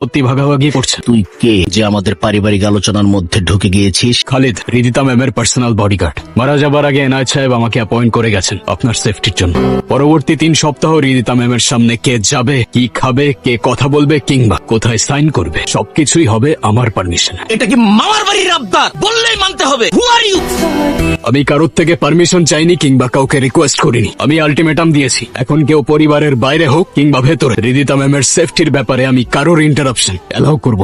সত্যি ভাগাভাগি করছে। তুই কে যে আমাদের পারিবারিক আলোচনার মধ্যে ঢুকে গিয়েছিস? খালিদ, রিদিতা ম্যামের পার্সোনাল বডিগার্ড। মারা যাবার আগে এনায়েত সাহেব আমাকে অ্যাপয়েন্ট করে গেছেন আপনার সেফটির জন্য। পরবর্তী 3 সপ্তাহ রিদিতা ম্যামের সামনে কে যাবে, কি খাবে, কে কথা বলবে, কিংবা কোথায় সাইন করবে, সবকিছুই হবে আমার পারমিশনে। এটা কি মামার বাড়ির আবদার? বললেই মানতে হবে। হু আর ইউ? আমি কারোর থেকে পারমিশন চাইনি কিংবা কাউকে রিকোয়েস্ট করিনি। আমি আলটিমেটাম দিয়েছি, এখন কেউ পরিবারের বাইরে হোক কিংবা ভেতরে, রিদিতা ম্যামের সেফটির ব্যাপারে আমি কারোর ইন্টারাপশন এলাও করব।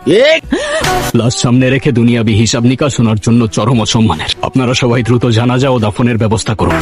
লাশ সামনে রেখে দুনিয়াবি হিসাব নিকাশ শোনার জন্য চরম অসম্মানের। আপনারা সবাই দ্রুত জানাজা ও দাফনের ব্যবস্থা করুন।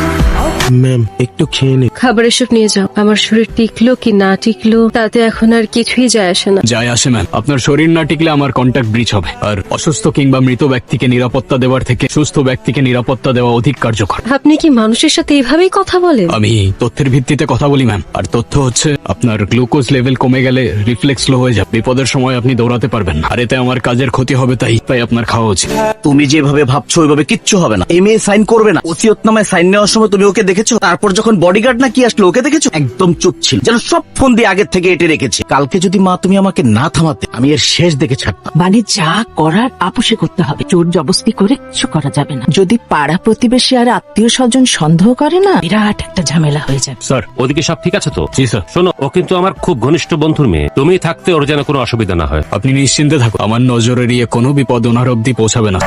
ম্যাম একটু খেয়ে নে। খাবার এসব নিয়ে যাও। আমার শরীর টিকলো কি না টিকলো তাতে এখন আর কিছুই যায় আসে না। যায় আসে ম্যাম, আপনার শরীর না টিকলে আমার কন্ট্যাক্ট ব্রিচ হবে। আর অসুস্থ কিংবা মৃত ব্যক্তিকে নিরাপত্তা দেওয়ার থেকে সুস্থ ব্যক্তিকে নিরাপত্তা দেওয়া অধিক কার্যকর। আপনি কি মানুষের সাথে এইভাবেই কথা বলেন? আমি তথ্যের ভিত্তিতে কথা বলি ম্যাম। আর তথ্য হচ্ছে আপনার গ্লুকোজ লেভেল কমে গেলে রিফ্লেক্স লো হয়ে যাবে, বিপদের সময় আপনি দৌড়াতে পারবেন না। আর এতে আমার কাজের ক্ষতি হবে, তাই আপনার খাওয়া উচিত। তুমি যেভাবে ভাবছো ওইভাবে কিচ্ছু হবে না। এমএ সাইন করবে না। ওসিয়তনামায় সাইন নেওয়ার সময় তুমি ওকে দেখেছো? তারপর যখন বডিগার্ড না কি আসলো ওকে দেখেছো? একদম চুপ ছিল, যেন সব ফোন দিয়ে আগের থেকে এটে রেখেছে। কালকে যদি মা তুমি আমাকে না থামাতে, আমি এর শেষ দেখে ছাড়তাম। মানে যা করার আপোষে করতে হবে, জোর জবস্তি করে কিছু করা যাবে না। যদি পাড়া প্রতিবেশী আর আত্মীয় স্বজন সন্দেহ করে না, বিরাট একটা ঝামেলা হয়ে যাবে। স্যার, ওদিকে সব ঠিক আছে তো? জি স্যার। শোনো, ও কিন্তু আমার খুব ঘনিষ্ঠ বন্ধুর মেয়ে। তুমি থাকতে ওর যেন কোনো অসুবিধা না হয়। আপনি নিশ্চিন্তে থাকুন, আমার নজর এড়িয়ে কোনো বিপদ ওনার অব্দি পৌঁছাবে না।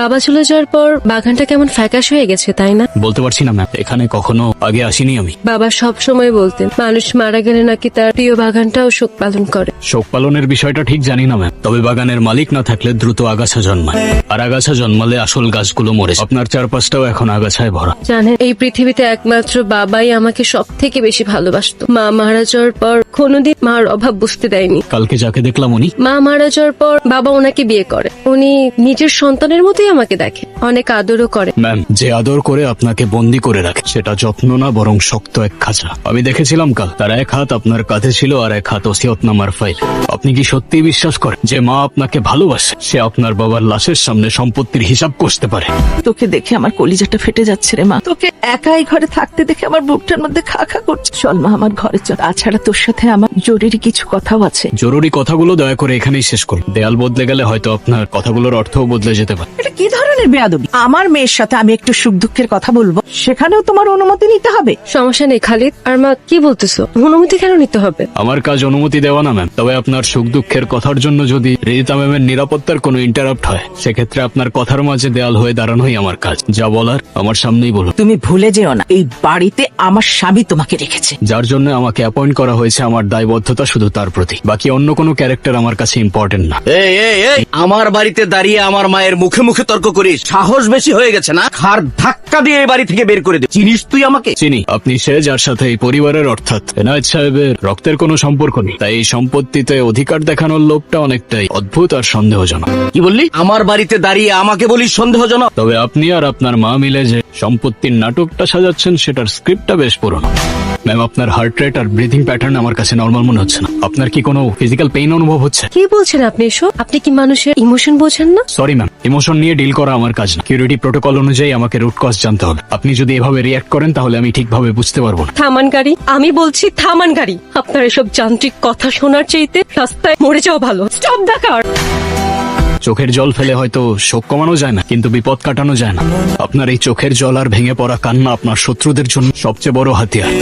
বাবা চলে যাওয়ার পর বাগানটা কেমন ফ্যাকাশ হয়ে গেছে, তাই না? বলতে পারছি না ম্যাম, এখানে কখনো আগে আসিনি আমি। বাবা সব সময় বলতেন মানুষ মারা গেলে নাকি তার প্রিয় বাগানটাও শোক পালন করে। শোক পালনের বিষয়টা ঠিক জানি না ম্যাম, তবে বাগানের মালিক না থাকলে দ্রুত আগাছা জন্মায়, আর আগাছা জন্মালে আসল গাছগুলো মরে। আপনার চারপাশটাও এখন আগাছায় ভরা। জানেন, এই পৃথিবীতে একমাত্র বাবাই আমাকে সব থেকে বেশি ভালোবাসতো। মা মারা যাওয়ার পর কোনোদিন মার অভাব বুঝতে দেয়নি। কালকে যাকে দেখলাম উনি। মা মারা যাওয়ার পর বাবা ওনাকে বিয়ে করে। উনি নিজের সন্তানের মতোই আমাকে দেখে, অনেক আদরও করে। ম্যাম, যে আদর করে আপনাকে বন্দি করে রাখে সেটা যত্ন না বরং শক্ত এক খাঁচা। আমি দেখেছিলাম কাল, তার এক হাত আপনার কাঁধে ছিল আর এক হাত ওসিয়তনামার ফাইল। আপনি কি সত্যি বিশ্বাস করেন যে মা আপনাকে ভালোবাসে? সে আপনার বাবার লাশের সামনে সম্পত্তির হিসাব কষতে পারে? তোকে দেখে আমার কলিজাটা ফেটে যাচ্ছে রে মা। তোকে একাই ঘরে থাকতে দেখে আমার বুকটার মধ্যে খা খা করছে। চল মা, আমার ঘরে চল। তাছাড়া তোর সাথে আমার জরুরি কিছু কথাও আছে। জরুরি কথাগুলো দয়া করে এখানেই শেষ করুন। দেয়াল বদলে গেলে হয়তো আপনার কথাগুলোর অর্থও বদলে যেতে পারে। এটা কি ধরনের বেয়াদবি? আমার মেয়ের সাথে আমি একটু সুখ দুঃখের কথা বলবো, সেখানেও তোমার অনুমতি নিতে হবে? সমস্যা নেই খালিদ। আর মা, কি বলতেছো? অনুমতি কেন নিতে হবে? আমার কাজ অনুমতি দেওয়া না ম্যাম, তবে আপনার সুখ দুঃখের কথার জন্য যদি রিদিতা ম্যামের নিরাপত্তার কোনো ইন্টারাপ্ট হয়, সেক্ষেত্রে আপনার কথার মাঝে দেয়াল হয়ে দাঁড়ানোই আমার কাজ। যা বলার আমার সামনেই বলুন। তুমি ভুলে যেও না, এই বাড়িতে আমার স্বামী তোমাকে রেখেছে। যার জন্য আমাকে অ্যাপয়েন্ট করা হয়েছে, আমার দায়বদ্ধতা শুধু তার প্রতি। বাকি অন্য কোনো ক্যারেক্টার আমার কাছে ইম্পর্টেন্ট না। এই আমার বাড়িতে দাঁড়িয়ে আমার মায়ের মুখে মুখে তর্ক করিস? সাহস বেশি হয়ে গেছে না? ঘাড় ধাক্কা দিয়ে এই বাড়ি থেকে বের করে দে। চিনিস তুই আমাকে? চিনি। আপনি সে যার সাথে এই পরিবারের অর্থাৎ এনায়েত সাহেবের রক্তের কোনো সম্পর্ক নেই, তাই এই সম্পত্তিতে অধিকার দেখানোর লোকটা অনেকটাই অদ্ভুত আর সন্দেহজনক। কি বললি? আমার বাড়িতে দাঁড়িয়ে আমাকে বলিস সন্দেহজনক? তবে আপনি আর আপনার মা মিলে যে সম্পত্তির নাটকটা সাজাচ্ছেন সেটার স্ক্রিপ্টটা বেশ পুরনো। ম্যাম, আপনার হার্ট রেট আর ব্রিথিং প্যাটার্ন আমার কাছে নর্মাল মনে হচ্ছে না। আপনার কি কোনো ফিজিক্যাল পেইন অনুভব হচ্ছে? কি বলছেন আপনি এসব? আপনি কি মানুষের ইমোশন বোঝেন না? সরি ম্যাম, ইমোশন নিয়ে ডিল করা আমার কাজ না। সিকিউরিটি প্রোটোকল অনুযায়ী আমাকে রুট কজ জানতে হবে। আপনি যদি এভাবে রিয়াক্ট করেন তাহলে আমি ঠিকভাবে বুঝতে পারবো না। থামান গাড়ি, আমি বলছি থামান গাড়ি। আপনার এসব যান্ত্রিক কথা শোনার চাইতে রাস্তায় মরে যাওয়া ভালো। Stop the car. চোখের জল ফেলে হয়তো শোক কমানো যায় না, কিন্তু বিপদ কাটানো যায় না। আপনার এই চোখের জল আর ভেঙে পড়া কান্না আপনার শত্রুদের জন্য সবচেয়ে বড় হাতিয়ার।